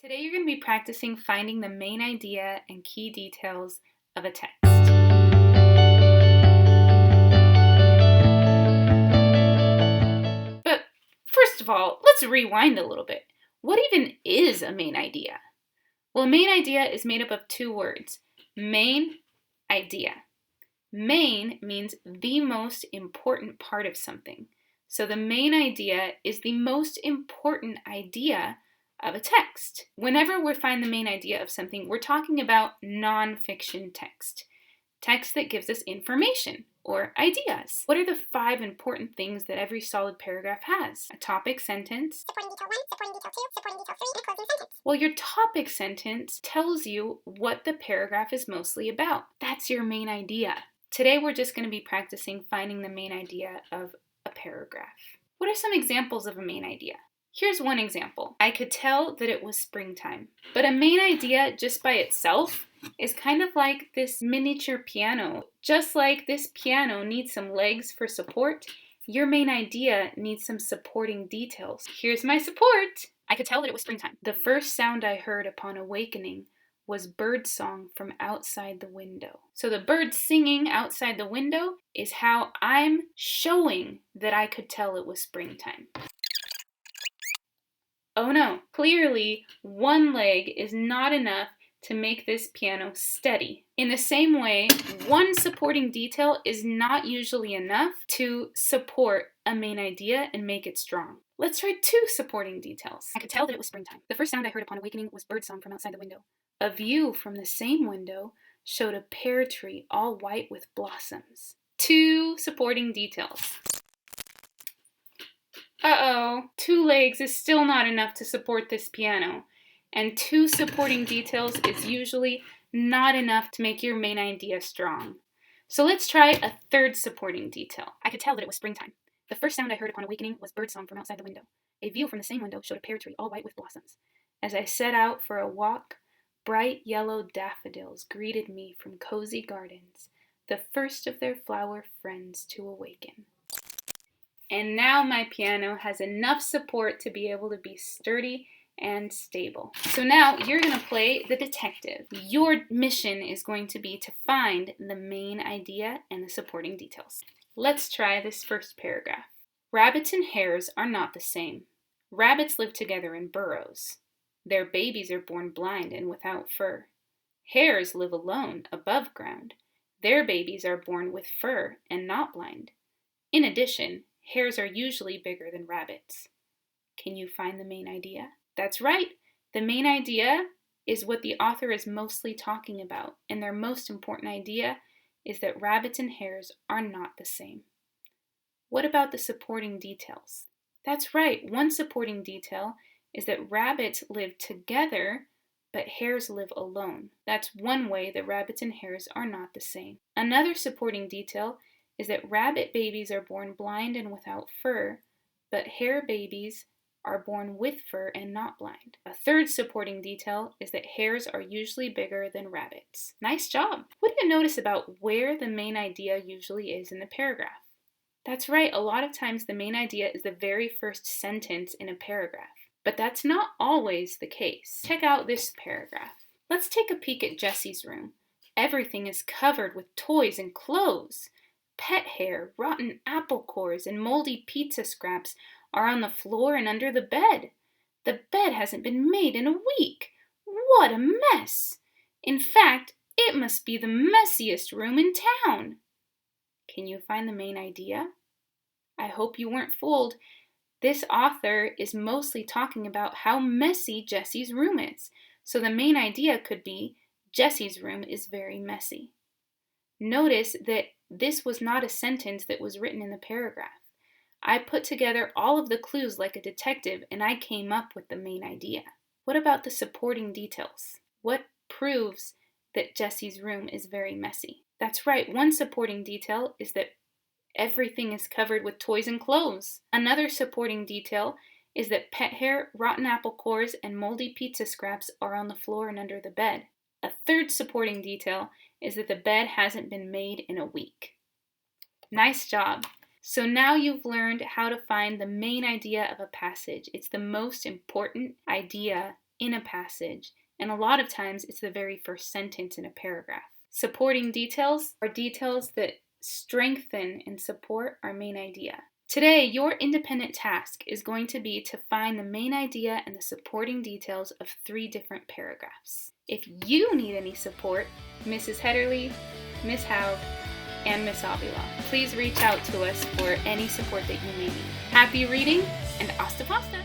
Today you're going to be practicing finding the main idea and key details of a text. But first of all, let's rewind a little bit. What even is a main idea? Well, a main idea is made up of two words, main, idea. Main means the most important part of something. So the main idea is the most important idea of a text. Whenever we find the main idea of something, we're talking about nonfiction text. Text that gives us information or ideas. What are the 5 important things that every solid paragraph has? A topic sentence. Supporting detail 1, supporting detail 2, supporting detail 3, and a closing sentence. Well, your topic sentence tells you what the paragraph is mostly about. That's your main idea. Today we're just going to be practicing finding the main idea of a paragraph. What are some examples of a main idea? Here's one example. I could tell that it was springtime. But a main idea just by itself is kind of like this miniature piano. Just like this piano needs some legs for support, your main idea needs some supporting details. Here's my support. I could tell that it was springtime. The first sound I heard upon awakening was birdsong from outside the window. So the birds singing outside the window is how I'm showing that I could tell it was springtime. Oh no, clearly one leg is not enough to make this piano steady. In the same way, one supporting detail is not usually enough to support a main idea and make it strong. Let's try 2 supporting details. I could tell that it was springtime. The first sound I heard upon awakening was birdsong from outside the window. A view from the same window showed a pear tree all white with blossoms. 2 supporting details. Uh-oh, 2 legs is still not enough to support this piano. And 2 supporting details is usually not enough to make your main idea strong. So let's try a 3rd supporting detail. I could tell that it was springtime. The first sound I heard upon awakening was birdsong from outside the window. A view from the same window showed a pear tree all white with blossoms. As I set out for a walk, bright yellow daffodils greeted me from cozy gardens, the first of their flower friends to awaken. And now my piano has enough support to be able to be sturdy and stable. So now you're going to play the detective. Your mission is going to be to find the main idea and the supporting details. Let's try this first paragraph. Rabbits and hares are not the same. Rabbits live together in burrows. Their babies are born blind and without fur. Hares live alone, above ground. Their babies are born with fur and not blind. In addition, hares are usually bigger than rabbits. Can you find the main idea? That's right. The main idea is what the author is mostly talking about, and their most important idea is that rabbits and hares are not the same. What about the supporting details? That's right. One supporting detail is that rabbits live together, but hares live alone. That's one way that rabbits and hares are not the same. Another supporting detail is that rabbit babies are born blind and without fur, but hare babies are born with fur and not blind. A 3rd supporting detail is that hares are usually bigger than rabbits. Nice job! What do you notice about where the main idea usually is in the paragraph? That's right, a lot of times the main idea is the very first sentence in a paragraph. But that's not always the case. Check out this paragraph. Let's take a peek at Jessie's room. Everything is covered with toys and clothes. Pet hair, rotten apple cores, and moldy pizza scraps are on the floor and under the bed. The bed hasn't been made in a week. What a mess! In fact, it must be the messiest room in town. Can you find the main idea? I hope you weren't fooled. This author is mostly talking about how messy Jessie's room is. So the main idea could be Jessie's room is very messy. Notice that this was not a sentence that was written in the paragraph. I put together all of the clues like a detective and I came up with the main idea. What about the supporting details? What proves that Jessie's room is very messy? That's right, one supporting detail is that everything is covered with toys and clothes. Another supporting detail is that pet hair, rotten apple cores, and moldy pizza scraps are on the floor and under the bed. A 3rd supporting detail is that the bed hasn't been made in a week. Nice job! So now you've learned how to find the main idea of a passage. It's the most important idea in a passage, and a lot of times it's the very first sentence in a paragraph. Supporting details are details that strengthen and support our main idea. Today, your independent task is going to be to find the main idea and the supporting details of 3 different paragraphs. If you need any support, Mrs. Hederly, Miss Haug, and Miss Avila, please reach out to us for any support that you may need. Happy reading, and hasta pasta!